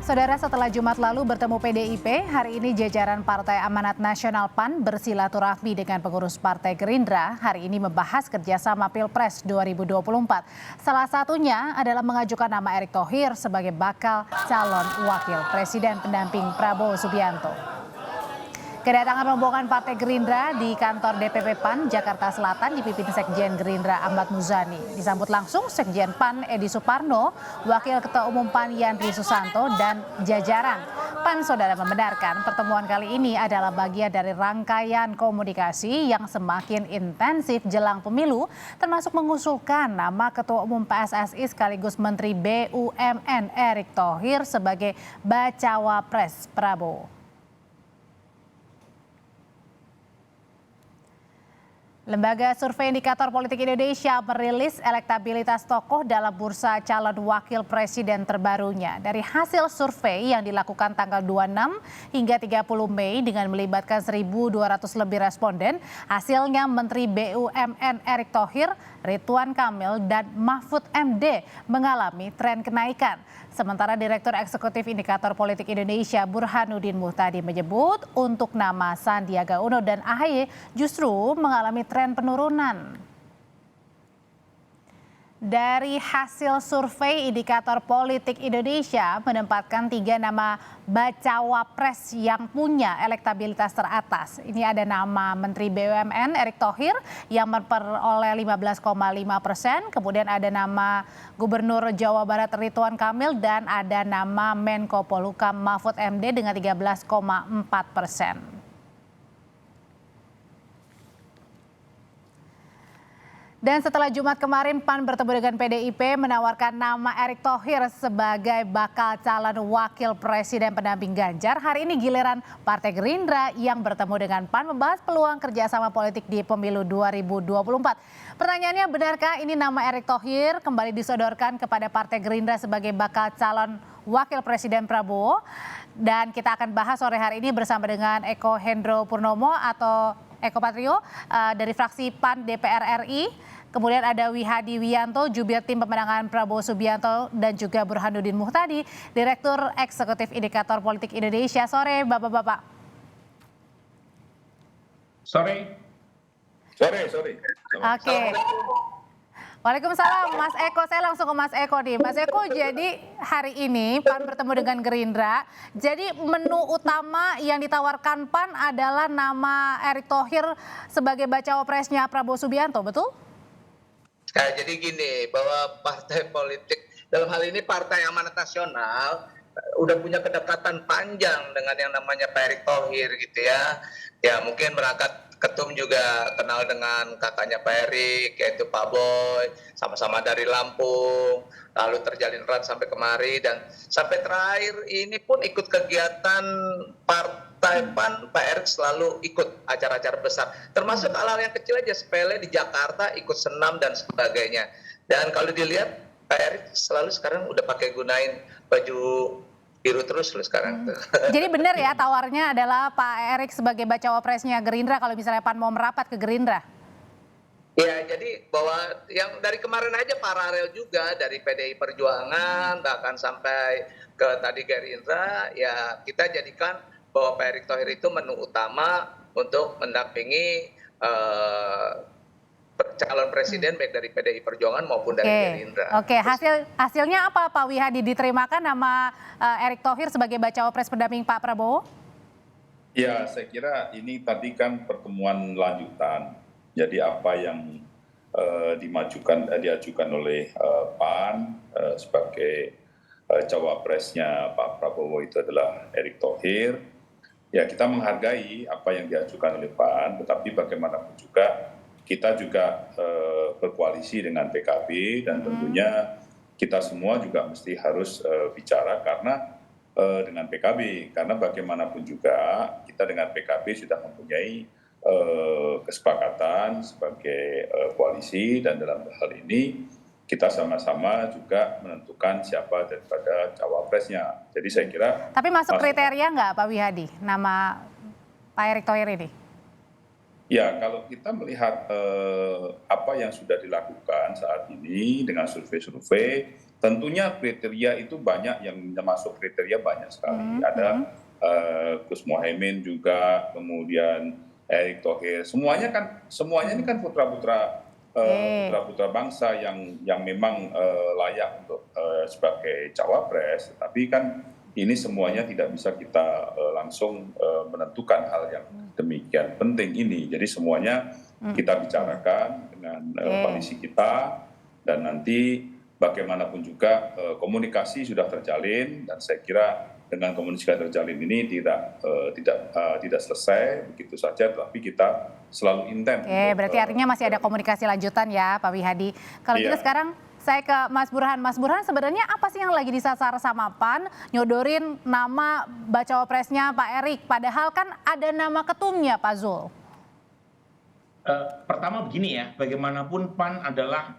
Saudara, setelah Jumat lalu bertemu PDIP, hari ini jajaran Partai Amanat Nasional PAN bersilaturahmi dengan pengurus Partai Gerindra. Hari ini membahas kerjasama Pilpres 2024. Salah satunya adalah mengajukan nama Erick Thohir sebagai bakal calon wakil presiden pendamping Prabowo Subianto. Kedatangan rombongan Partai Gerindra di kantor DPP PAN Jakarta Selatan dipimpin Sekjen Gerindra Ahmad Muzani. Disambut langsung Sekjen PAN Edi Suparno, Wakil Ketua Umum PAN Yandri Susanto, dan jajaran. PAN saudara membenarkan pertemuan kali ini adalah bagian dari rangkaian komunikasi yang semakin intensif jelang pemilu, termasuk mengusulkan nama Ketua Umum PSSI sekaligus Menteri BUMN Erick Thohir sebagai bacawa pres Prabowo. Lembaga Survei Indikator Politik Indonesia merilis elektabilitas tokoh dalam bursa calon wakil presiden terbarunya. Dari hasil survei yang dilakukan tanggal 26 hingga 30 Mei dengan melibatkan 1.200 lebih responden, hasilnya Menteri BUMN Erick Thohir, Ridwan Kamil, dan Mahfud MD mengalami tren kenaikan. Sementara Direktur Eksekutif Indikator Politik Indonesia Burhanuddin Muhtadi menyebut untuk nama Sandiaga Uno dan AHY justru mengalami tren penurunan. Dari hasil survei Indikator Politik Indonesia menempatkan 3 nama bacawa pres yang punya elektabilitas teratas. Ini ada nama Menteri BUMN Erick Thohir yang memperoleh 15,5%, kemudian ada nama Gubernur Jawa Barat Ridwan Kamil, dan ada nama Menko Polhukam Mahfud MD dengan 13,4%. Dan setelah Jumat kemarin PAN bertemu dengan PDIP menawarkan nama Erick Thohir sebagai bakal calon wakil presiden pendamping Ganjar. Hari ini giliran Partai Gerindra yang bertemu dengan PAN membahas peluang kerjasama politik di pemilu 2024. Pertanyaannya, benarkah ini nama Erick Thohir kembali disodorkan kepada Partai Gerindra sebagai bakal calon wakil presiden Prabowo? Dan kita akan bahas sore hari ini bersama dengan Eko Hendro Purnomo atau Eko Patrio dari fraksi PAN DPR RI. Kemudian ada Wihadi Wianto, jubir tim pemenangan Prabowo Subianto, dan juga Burhanuddin Muhtadi, Direktur Eksekutif Indikator Politik Indonesia. Sore Bapak-Bapak. Sore. Oke. Waalaikumsalam Mas Eko, saya langsung ke Mas Eko nih. Mas Eko, jadi hari ini PAN bertemu dengan Gerindra. Jadi menu utama yang ditawarkan PAN adalah nama Erick Thohir sebagai bacawa presnya Prabowo Subianto, betul? Nah, jadi gini, bahwa partai politik, dalam hal ini Partai Amanat Nasional, udah punya kedekatan panjang dengan yang namanya Pak Erick Thohir gitu ya. Ya mungkin berangkat ketum juga kenal dengan kakaknya Pak Erick, yaitu Pak Boy, sama-sama dari Lampung, lalu terjalin erat sampai kemari, dan sampai terakhir ini pun ikut kegiatan Partai PAN. Pak Erick selalu ikut acara-acara besar, termasuk hal-hal yang kecil aja, sepele di Jakarta, ikut senam dan sebagainya. Dan kalau dilihat Pak Erick selalu sekarang udah pakai gunain baju biru terus loh sekarang. Jadi benar ya tawarnya adalah Pak Erick sebagai bacawa presnya Gerindra kalau misalnya PAN mau merapat ke Gerindra? Ya, jadi bahwa yang dari kemarin aja paralel juga dari PDI Perjuangan bahkan sampai ke tadi Gerindra, ya kita jadikan bahwa Pak Erick Thohir itu menu utama untuk mendampingi calon presiden baik dari PDI Perjuangan maupun dari Gerindra. Oke, hasilnya apa Pak Wihadi? Diterimakan nama Erick Thohir sebagai bacawa pres pendamping Pak Prabowo? Ya, saya kira ini tadi kan pertemuan lanjutan. Jadi apa yang diajukan oleh PAN sebagai cawapresnya Pak Prabowo itu adalah Erick Thohir. Ya, kita menghargai apa yang diajukan oleh PAN, tetapi bagaimanapun juga kita juga berkoalisi dengan PKB, dan tentunya kita semua juga mesti harus bicara dengan PKB, karena bagaimanapun juga kita dengan PKB sudah mempunyai kesepakatan sebagai koalisi, dan dalam hal ini kita sama-sama juga menentukan siapa daripada cawapresnya. Jadi saya kira. Tapi masuk kriteria nggak Pak Wihadi nama Pak Erick Thohir ini? Ya, kalau kita melihat apa yang sudah dilakukan saat ini dengan survei-survei, tentunya kriteria itu banyak yang masuk kriteria banyak sekali. Ada Gus Mohaimin juga, kemudian Erick Thohir. Semuanya ini kan putra-putra bangsa yang memang layak untuk sebagai cawapres. Tapi kan ini semuanya tidak bisa kita langsung menentukan hal yang demikian penting ini. Jadi semuanya kita bicarakan dengan koalisi kita, dan nanti bagaimanapun juga komunikasi sudah terjalin, dan saya kira dengan komunikasi terjalin ini tidak selesai begitu saja, tapi kita selalu intens. Berarti artinya masih ada komunikasi lanjutan ya Pak Wihadi. Kalau gitu sekarang saya ke Mas Burhan. Mas Burhan, sebenarnya apa sih yang lagi disasar sama PAN nyodorin nama bacawa presnya Pak Erick, padahal kan ada nama ketumnya Pak Zul? Pertama begini ya, bagaimanapun PAN adalah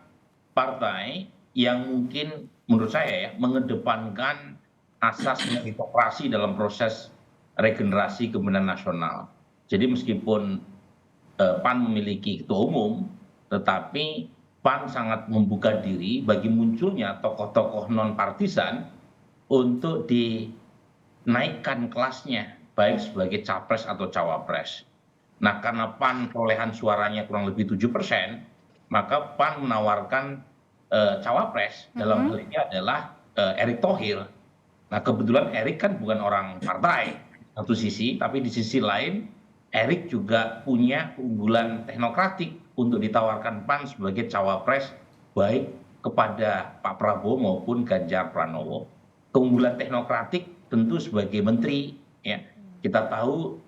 partai yang mungkin menurut saya ya mengedepankan asas meritokrasi dalam proses regenerasi kepemimpinan nasional. Jadi meskipun PAN memiliki ketua umum, tetapi PAN sangat membuka diri bagi munculnya tokoh-tokoh non partisan untuk dinaikkan kelasnya, baik sebagai capres atau cawapres. Nah, karena PAN perolehan suaranya kurang lebih 7%, maka PAN menawarkan cawapres dalam hal ini adalah Erick Thohir. Nah, kebetulan Erick kan bukan orang partai satu sisi, tapi di sisi lain Erick juga punya keunggulan teknokratik untuk ditawarkan PAN sebagai cawapres baik kepada Pak Prabowo maupun Ganjar Pranowo. Keunggulan teknokratik tentu sebagai menteri, ya. Kita tahu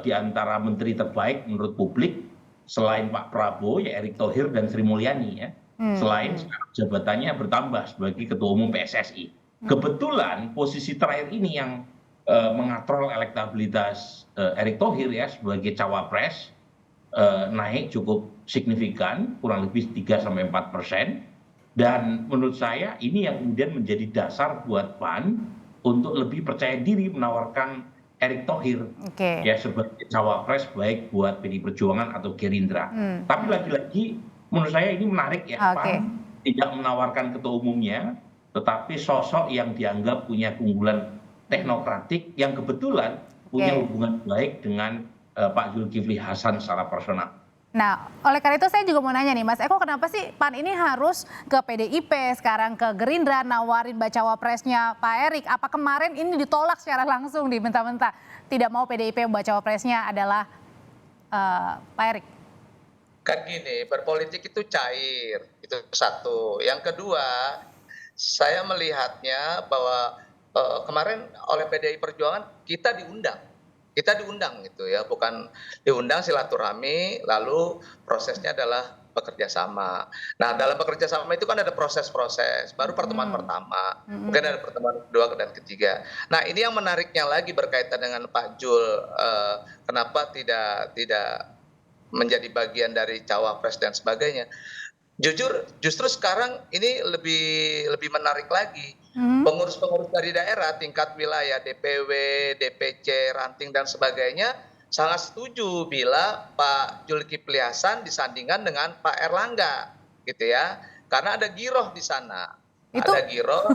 di antara menteri terbaik menurut publik selain Pak Prabowo ya Erick Thohir dan Sri Mulyani, ya. Selain jabatannya bertambah sebagai ketua umum PSSI. Kebetulan posisi terakhir ini yang mengatrol elektabilitas Erick Thohir ya sebagai cawapres naik cukup signifikan, kurang lebih 3-4%. Dan menurut saya ini yang kemudian menjadi dasar buat PAN untuk lebih percaya diri menawarkan Erick Thohir ya sebagai cawapres baik buat PDI Perjuangan atau Gerindra. Tapi lagi-lagi menurut saya ini menarik ya, PAN tidak menawarkan ketua umumnya, tetapi sosok yang dianggap punya keunggulan teknokratik yang kebetulan punya hubungan baik dengan Pak Zulkifli Hasan secara personal. Nah, oleh karena itu saya juga mau nanya nih, Mas Eko, kenapa sih PAN ini harus ke PDIP, sekarang ke Gerindra, nawarin bacawa presnya Pak Erick? Apa kemarin ini ditolak secara langsung di mentah-mentah? Tidak mau PDIP bacawa presnya adalah Pak Erick? Kan gini, berpolitik itu cair, itu satu. Yang kedua, saya melihatnya bahwa kemarin oleh PDI Perjuangan kita diundang gitu ya, bukan diundang silaturahmi lalu prosesnya adalah bekerja sama. Nah, dalam bekerja sama itu kan ada proses-proses, baru pertemuan pertama, mungkin ada pertemuan kedua dan ketiga. Nah, ini yang menariknya lagi berkaitan dengan Pak Jul, kenapa tidak menjadi bagian dari cawapres dan sebagainya. Justru sekarang ini lebih menarik lagi. Pengurus-pengurus dari daerah tingkat wilayah, DPW, DPC, ranting dan sebagainya sangat setuju bila Pak Zulkifli Hasan disandingkan dengan Pak Erlangga, gitu ya. Karena ada giroh di sana. Itu... Ada giroh.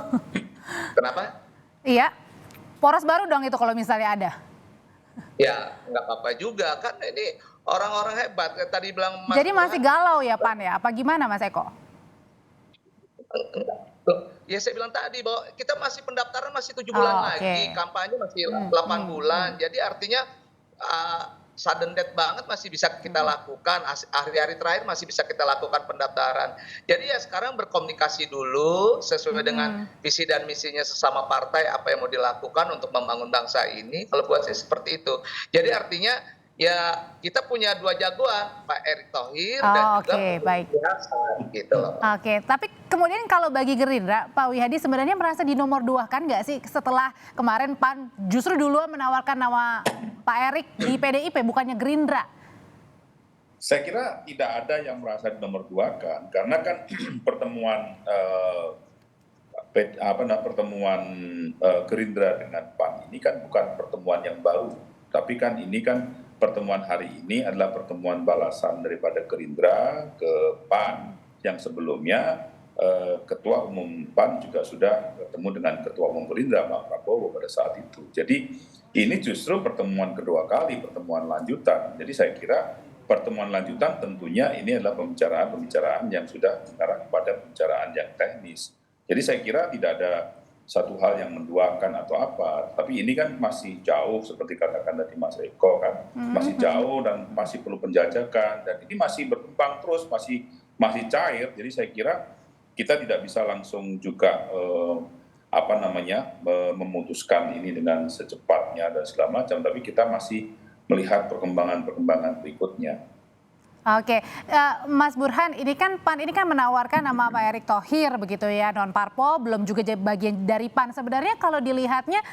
Kenapa? Iya, poros baru dong itu kalau misalnya ada. Ya, nggak apa-apa juga kan ini orang-orang hebat. Tadi bilang Mas. Jadi masih galau ya PAN ya? Apa gimana Mas Eko? Ya saya bilang tadi bahwa kita masih pendaftaran masih 7 bulan lagi, kampanye masih 8 bulan. Jadi artinya sudden death banget masih bisa kita lakukan, hari-hari terakhir masih bisa kita lakukan pendaftaran. Jadi ya sekarang berkomunikasi dulu sesuai dengan visi dan misinya sesama partai apa yang mau dilakukan untuk membangun bangsa ini. Kalau buat saya seperti itu. Jadi artinya ya kita punya dua jagoan, Pak Erick Thohir dan juga Pak Hasan gitu loh. Tapi kemudian kalau bagi Gerindra, Pak Wihadi sebenarnya merasa dinomorduakan nggak sih setelah kemarin PAN justru duluan menawarkan nama Pak Erick di PDIP bukannya Gerindra? Saya kira tidak ada yang merasa dinomorduakan karena kan pertemuan Gerindra dengan PAN ini kan bukan pertemuan yang baru, tapi kan ini kan pertemuan hari ini adalah pertemuan balasan daripada Gerindra ke PAN yang sebelumnya Ketua Umum PAN juga sudah bertemu dengan Ketua Umum Gerindra Pak Prabowo pada saat itu. Jadi ini justru pertemuan kedua kali, pertemuan lanjutan. Jadi saya kira pertemuan lanjutan tentunya ini adalah pembicaraan-pembicaraan yang sudah mengarah kepada pembicaraan yang teknis. Jadi saya kira tidak ada satu hal yang menduakan atau apa, tapi ini kan masih jauh seperti katakan tadi Mas Eko kan, masih jauh dan masih perlu penjajakan dan ini masih berkembang terus, masih cair. Jadi saya kira kita tidak bisa langsung juga memutuskan ini dengan secepatnya dan segala macam, tapi kita masih melihat perkembangan berikutnya. Oke, Mas Burhan, ini kan PAN ini kan menawarkan nama Pak Erick Thohir begitu ya, non parpol, belum juga bagian dari PAN. Sebenarnya kalau dilihatnya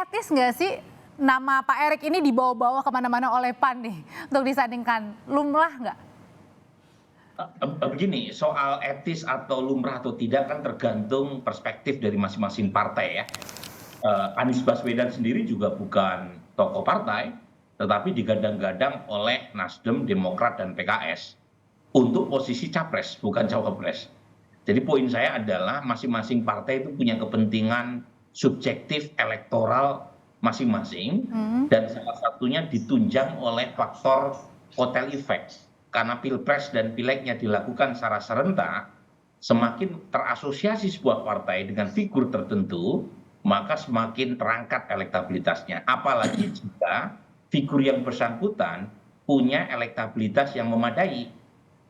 etis nggak sih nama Pak Erick ini dibawa-bawa kemana-mana oleh PAN nih untuk disandingkan, lumrah nggak? Begini, soal etis atau lumrah atau tidak kan tergantung perspektif dari masing-masing partai ya. Anies Baswedan sendiri juga bukan tokoh partai, tetapi digadang-gadang oleh Nasdem, Demokrat, dan PKS untuk posisi capres, bukan cawapres. Jadi poin saya adalah masing-masing partai itu punya kepentingan subjektif elektoral masing-masing, dan salah satunya ditunjang oleh faktor kotel effect. Karena pilpres dan pilegnya dilakukan secara serentak, semakin terasosiasi sebuah partai dengan figur tertentu, maka semakin terangkat elektabilitasnya. Apalagi jika figur yang bersangkutan punya elektabilitas yang memadai.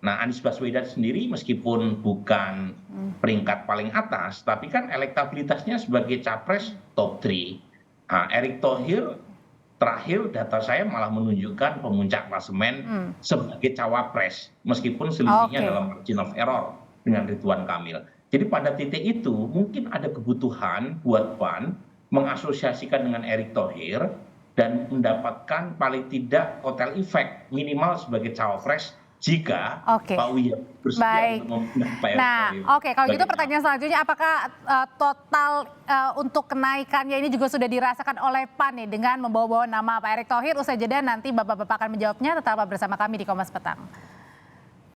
Nah, Anies Baswedan sendiri meskipun bukan peringkat paling atas, tapi kan elektabilitasnya sebagai capres top 3. Nah, Erick Thohir terakhir data saya malah menunjukkan pemuncak klasemen sebagai cawapres, meskipun selisihnya dalam margin of error dengan Ridwan Kamil. Jadi pada titik itu mungkin ada kebutuhan buat PAN mengasosiasikan dengan Erick Thohir dan mendapatkan paling tidak kotel efek minimal sebagai cawapres jika Pak Wiyah bersedia untuk memenang Pak Erick Thohir. Kalau gitu pertanyaan selanjutnya, apakah total untuk kenaikannya ini juga sudah dirasakan oleh PAN nih dengan membawa-bawa nama Pak Erick Thohir? Usai jeda nanti Bapak-Bapak akan menjawabnya, tetap bersama kami di Kompas Petang.